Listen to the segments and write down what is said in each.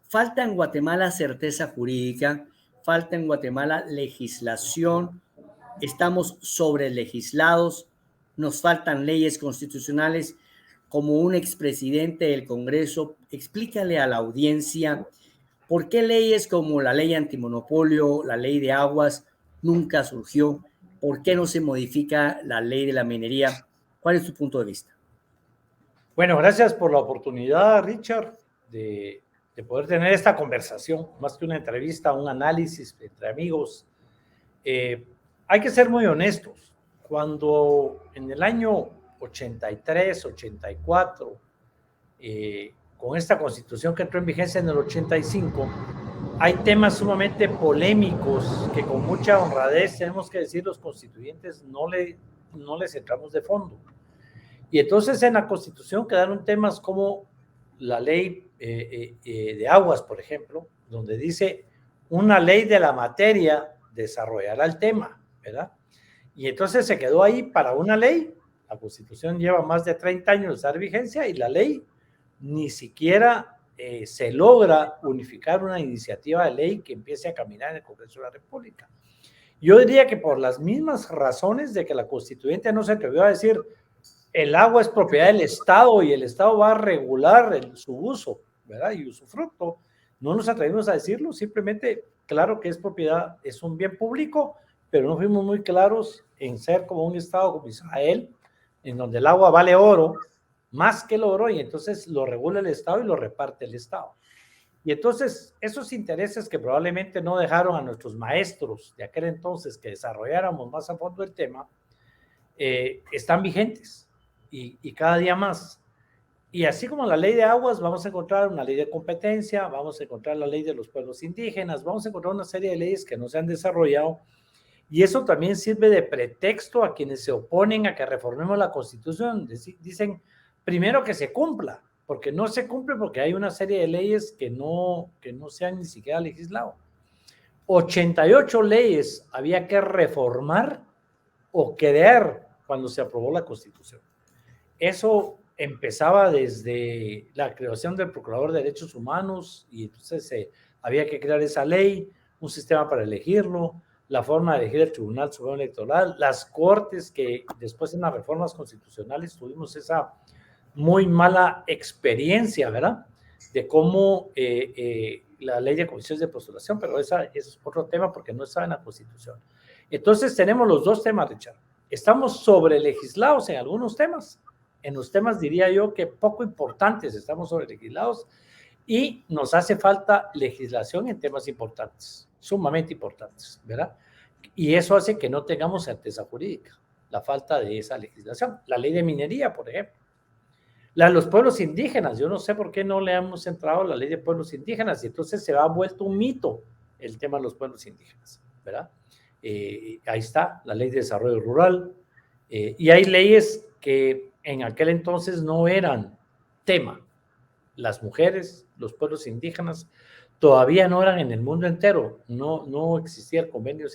falta en Guatemala certeza jurídica, falta en Guatemala legislación, estamos sobrelegislados, nos faltan leyes constitucionales. Como un expresidente del Congreso, explícale a la audiencia por qué leyes como la ley antimonopolio, la ley de aguas, nunca surgió, por qué no se modifica la ley de la minería. ¿Cuál es tu punto de vista? Bueno, gracias por la oportunidad, Richard, de poder tener esta conversación, más que una entrevista, un análisis entre amigos. Hay que ser muy honestos. Cuando en el año 83, 84, con esta constitución que entró en vigencia en el 85, hay temas sumamente polémicos que con mucha honradez tenemos que decir los constituyentes no les entramos de fondo. Y entonces en la Constitución quedaron temas como la ley de aguas, por ejemplo, donde dice una ley de la materia desarrollará el tema, ¿verdad? Y entonces se quedó ahí para una ley. La Constitución lleva más de 30 años de estar vigencia y la ley ni siquiera se logra unificar una iniciativa de ley que empiece a caminar en el Congreso de la República. Yo diría que por las mismas razones de que la Constituyente no se atrevió a decir el agua es propiedad del Estado y el Estado va a regular su uso, ¿verdad? Y usufructo. No nos atrevimos a decirlo, simplemente, claro que es propiedad, es un bien público, pero no fuimos muy claros en ser como un Estado como Israel, en donde el agua vale oro, más que el oro, y entonces lo regula el Estado y lo reparte el Estado. Y entonces, esos intereses que probablemente no dejaron a nuestros maestros de aquel entonces que desarrolláramos más a fondo el tema, están vigentes. Y cada día más. Y así como la ley de aguas, vamos a encontrar una ley de competencia, vamos a encontrar la ley de los pueblos indígenas, vamos a encontrar una serie de leyes que no se han desarrollado. Y eso también sirve de pretexto a quienes se oponen a que reformemos la Constitución. Dicen, primero que se cumpla, porque no se cumple porque hay una serie de leyes que no se han ni siquiera legislado. 88 leyes había que reformar o crear cuando se aprobó la Constitución. Eso empezaba desde la creación del Procurador de Derechos Humanos y entonces había que crear esa ley, un sistema para elegirlo, la forma de elegir el Tribunal Supremo Electoral, las cortes que después en las reformas constitucionales tuvimos esa muy mala experiencia, ¿verdad? De cómo la ley de comisiones de postulación, pero ese es otro tema porque no estaba en la Constitución. Entonces tenemos los dos temas, Richard. Estamos sobrelegislados en algunos temas. En los temas diría yo que poco importantes estamos sobrelegislados y nos hace falta legislación en temas importantes, sumamente importantes, ¿verdad? Y eso hace que no tengamos certeza jurídica, la falta de esa legislación. La ley de minería, por ejemplo. La de los pueblos indígenas, yo no sé por qué no le hemos entrado a la ley de pueblos indígenas y entonces se ha vuelto un mito el tema de los pueblos indígenas, ¿verdad? Ahí está, la ley de desarrollo rural, y hay leyes que en aquel entonces no eran tema. Las mujeres, los pueblos indígenas, todavía no eran en el mundo entero, no existía el convenio,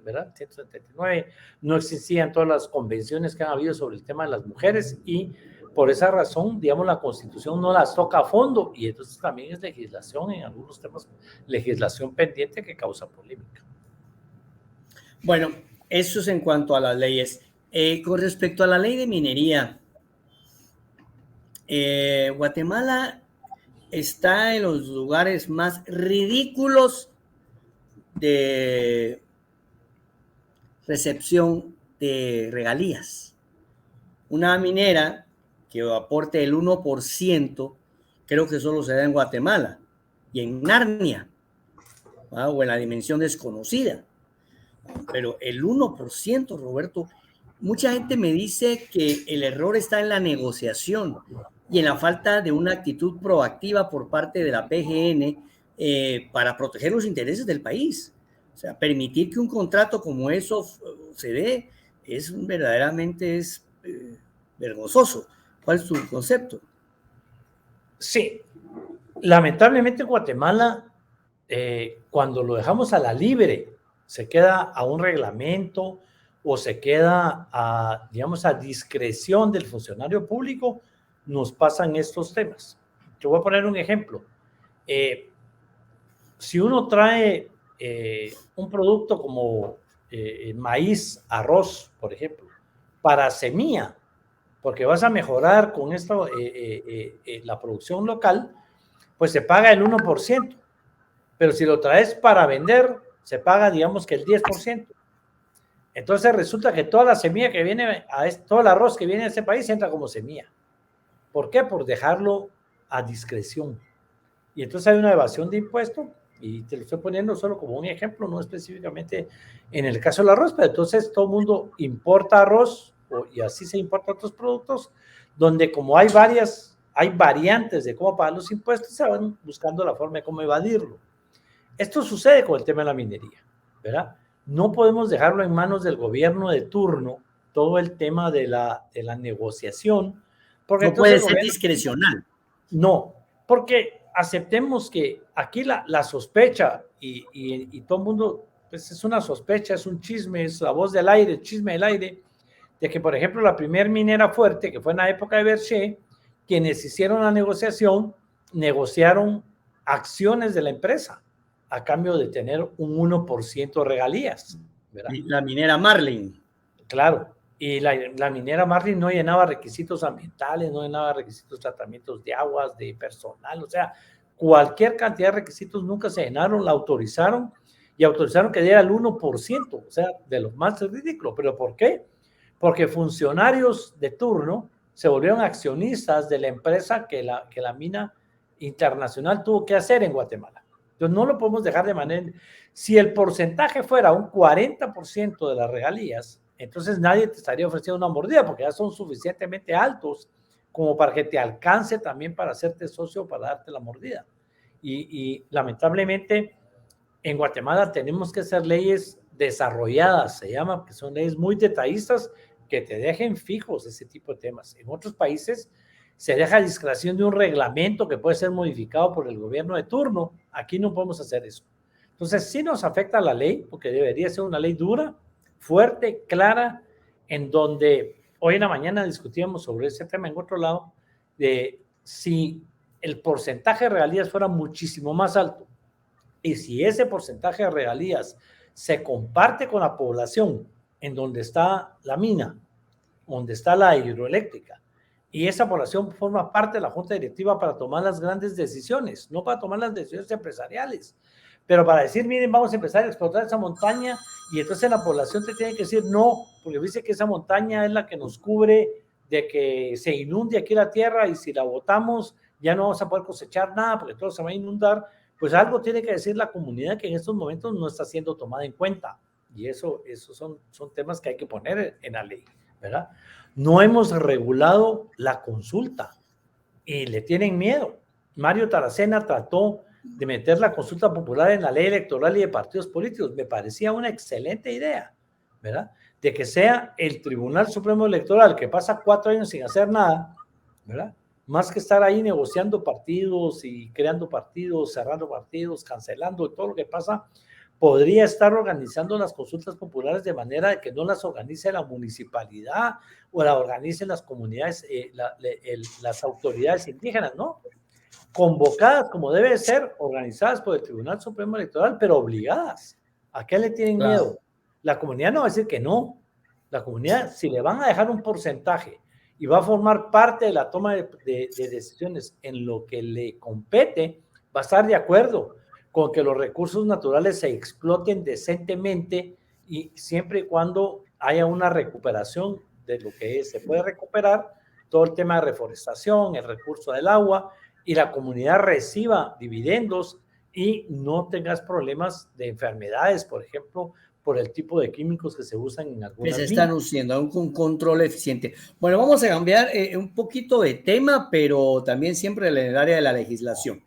¿verdad? 179, no existían todas las convenciones que han habido sobre el tema de las mujeres y por esa razón, digamos, la Constitución no las toca a fondo y entonces también es legislación en algunos temas, legislación pendiente que causa polémica. Bueno, eso es en cuanto a las leyes. Con respecto a la ley de minería, Guatemala está en los lugares más ridículos de recepción de regalías. Una minera que aporte el 1%, creo que solo se da en Guatemala y en Narnia, ¿verdad? O en la dimensión desconocida. Pero el 1%, Roberto, mucha gente me dice que el error está en la negociación y en la falta de una actitud proactiva por parte de la PGN para proteger los intereses del país. O sea, permitir que un contrato como eso se dé es verdaderamente vergonzoso. ¿Cuál es tu concepto? Sí, lamentablemente Guatemala, cuando lo dejamos a la libre, se queda a un reglamento o se queda a, digamos, a discreción del funcionario público, nos pasan estos temas. Te voy a poner un ejemplo. si uno trae un producto como maíz, arroz, por ejemplo, para semilla, porque vas a mejorar con esto la producción local, pues se paga el 1%, pero si lo traes para vender, se paga, digamos que el 10%. Entonces resulta que toda la semilla que viene, todo el arroz que viene a ese país entra como semilla. ¿Por qué? Por dejarlo a discreción. Y entonces hay una evasión de impuestos, y te lo estoy poniendo solo como un ejemplo, no específicamente en el caso del arroz, pero entonces todo el mundo importa arroz, y así se importan otros productos, donde como hay variantes de cómo pagar los impuestos, se van buscando la forma de cómo evadirlo. Esto sucede con el tema de la minería, ¿verdad? No podemos dejarlo en manos del gobierno de turno, todo el tema de la negociación, porque no puede ser discrecional. No, porque aceptemos que aquí la sospecha, y todo el mundo, pues es una sospecha, es un chisme, es la voz del aire, el chisme del aire, de que, por ejemplo, la primer minera fuerte, que fue en la época de Berché, quienes hicieron la negociación, negociaron acciones de la empresa a cambio de tener un 1% de regalías, ¿verdad? La minera Marlin. Claro, y la minera Marlin no llenaba requisitos ambientales, no llenaba requisitos de tratamientos de aguas, de personal, o sea, cualquier cantidad de requisitos nunca se llenaron, la autorizaron y autorizaron que diera el 1%, o sea, de lo más ridículo. ¿Pero por qué? Porque funcionarios de turno se volvieron accionistas de la empresa que la mina internacional tuvo que hacer en Guatemala. Entonces no lo podemos dejar de manera... Si el porcentaje fuera un 40% de las regalías, entonces nadie te estaría ofreciendo una mordida porque ya son suficientemente altos como para que te alcance también para hacerte socio, para darte la mordida. Y lamentablemente en Guatemala tenemos que hacer leyes desarrolladas, se llama, que son leyes muy detallistas que te dejen fijos ese tipo de temas. En otros países se deja a discreción de un reglamento que puede ser modificado por el gobierno de turno. Aquí no podemos hacer eso. Entonces sí nos afecta la ley, porque debería ser una ley dura, fuerte, clara, en donde hoy en la mañana discutíamos sobre ese tema en otro lado, de si el porcentaje de regalías fuera muchísimo más alto, y si ese porcentaje de regalías se comparte con la población en donde está la mina, donde está la hidroeléctrica, y esa población forma parte de la junta directiva para tomar las grandes decisiones, no para tomar las decisiones empresariales, pero para decir, miren, vamos a empezar a explotar esa montaña, y entonces la población te tiene que decir no, porque dice que esa montaña es la que nos cubre de que se inunde aquí la tierra, y si la botamos ya no vamos a poder cosechar nada porque todo se va a inundar. Pues algo tiene que decir la comunidad que en estos momentos no está siendo tomada en cuenta, y eso son temas que hay que poner en la ley, ¿verdad? No hemos regulado la consulta y le tienen miedo. Mario Taracena trató de meter la consulta popular en la ley electoral y de partidos políticos. Me parecía una excelente idea, ¿verdad? De que sea el Tribunal Supremo Electoral, que pasa 4 años sin hacer nada, ¿verdad? Más que estar ahí negociando partidos y creando partidos, cerrando partidos, cancelando todo lo que pasa, podría estar organizando las consultas populares de manera de que no las organice la municipalidad o la organicen las comunidades, las autoridades indígenas, ¿no? Convocadas como debe ser, organizadas por el Tribunal Supremo Electoral, pero obligadas. ¿A qué le tienen miedo? La comunidad no va a decir que no. La comunidad, si le van a dejar un porcentaje y va a formar parte de la toma de decisiones en lo que le compete, va a estar de acuerdo con que los recursos naturales se exploten decentemente, y siempre y cuando haya una recuperación de lo que se puede recuperar, todo el tema de reforestación, el recurso del agua, y la comunidad reciba dividendos y no tengas problemas de enfermedades, por ejemplo, por el tipo de químicos que se usan en algunas que se están usando, un control eficiente. Bueno, vamos a cambiar un poquito de tema, pero también siempre en el área de la legislación.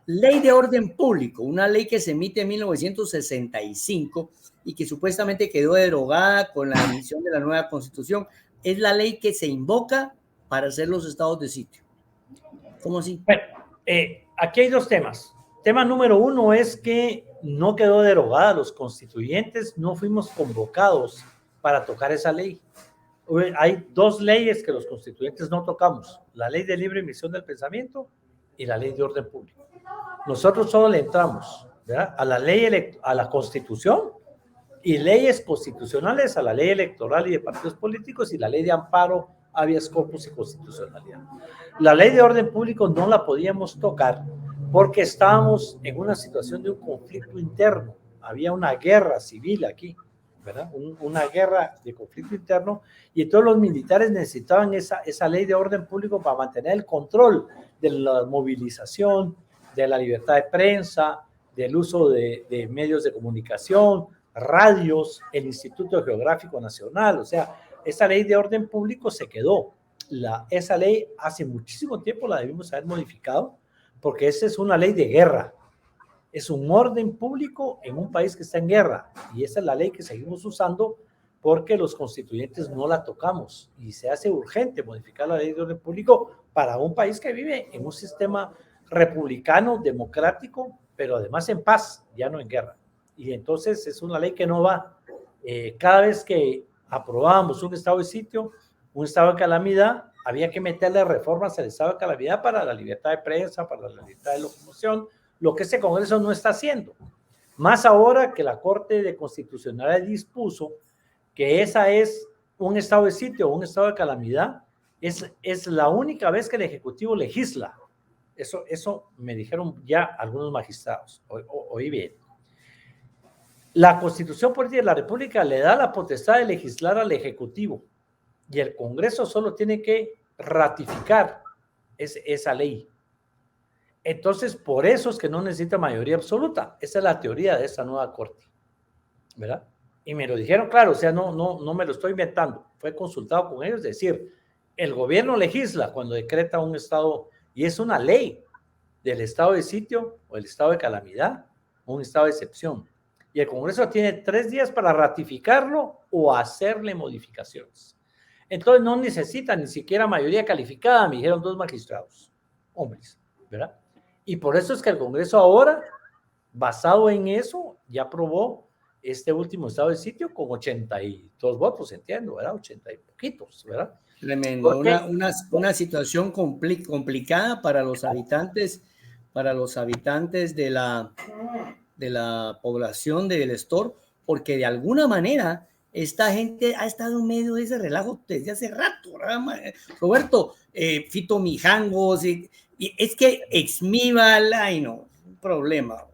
Ley de orden público, una ley que se emite en 1965 y que supuestamente quedó derogada con la emisión de la nueva Constitución. Es la ley que se invoca para hacer los estados de sitio. ¿Cómo así? Bueno, aquí hay dos temas. Tema número uno es que no quedó derogada. Los constituyentes no fuimos convocados para tocar esa ley. Hay dos leyes que los constituyentes no tocamos: la ley de libre emisión del pensamiento y la ley de orden público. Nosotros solo le entramos ¿verdad? A la ley, a la Constitución, y leyes constitucionales, a la ley electoral y de partidos políticos, y la ley de amparo, habeas corpus y constitucionalidad. La ley de orden público no la podíamos tocar porque estábamos en una situación de un conflicto interno. Había una guerra civil aquí, ¿verdad? Una guerra de conflicto interno, y todos los militares necesitaban esa ley de orden público para mantener el control de la movilización, de la libertad de prensa, del uso de medios de comunicación, radios, el Instituto Geográfico Nacional. O sea, esa ley de orden público se quedó. Esa ley hace muchísimo tiempo la debimos haber modificado, porque esa es una ley de guerra. Es un orden público en un país que está en guerra, y esa es la ley que seguimos usando porque los constituyentes no la tocamos, y se hace urgente modificar la ley de orden público para un país que vive en un sistema republicano, democrático, pero además en paz, ya no en guerra. Y entonces es una ley que no va. Cada vez que aprobábamos un estado de sitio, un estado de calamidad, había que meterle reformas al estado de calamidad para la libertad de prensa, para la libertad de locomoción, lo que ese Congreso no está haciendo. Más ahora que la Corte de Constitucionalidad dispuso que esa es un estado de sitio o un estado de calamidad, es la única vez que el Ejecutivo legisla. Eso me dijeron ya algunos magistrados. Oí bien. La Constitución Política de la República le da la potestad de legislar al Ejecutivo, y el Congreso solo tiene que ratificar esa ley. Entonces, por eso es que no necesita mayoría absoluta. Esa es la teoría de esta nueva Corte, ¿verdad? Y me lo dijeron claro, o sea, no me lo estoy inventando. Fue consultado con ellos, es decir, el gobierno legisla cuando decreta un estado, y es una ley del estado de sitio o el estado de calamidad, o un estado de excepción. Y el Congreso tiene 3 días para ratificarlo o hacerle modificaciones. Entonces no necesita ni siquiera mayoría calificada, me dijeron 2 magistrados, hombres, ¿verdad? Y por eso es que el Congreso ahora, basado en eso, ya aprobó este último estado de sitio con 82 votos, entiendo, ¿verdad? 80 y poquitos, ¿verdad? Tremendo, una situación complicada para los habitantes de la población del Estor, porque de alguna manera esta gente ha estado en medio de ese relajo desde hace rato, ¿verdad? Roberto, Fito Mijangos, y es que Exmíbal, ay no, un problema.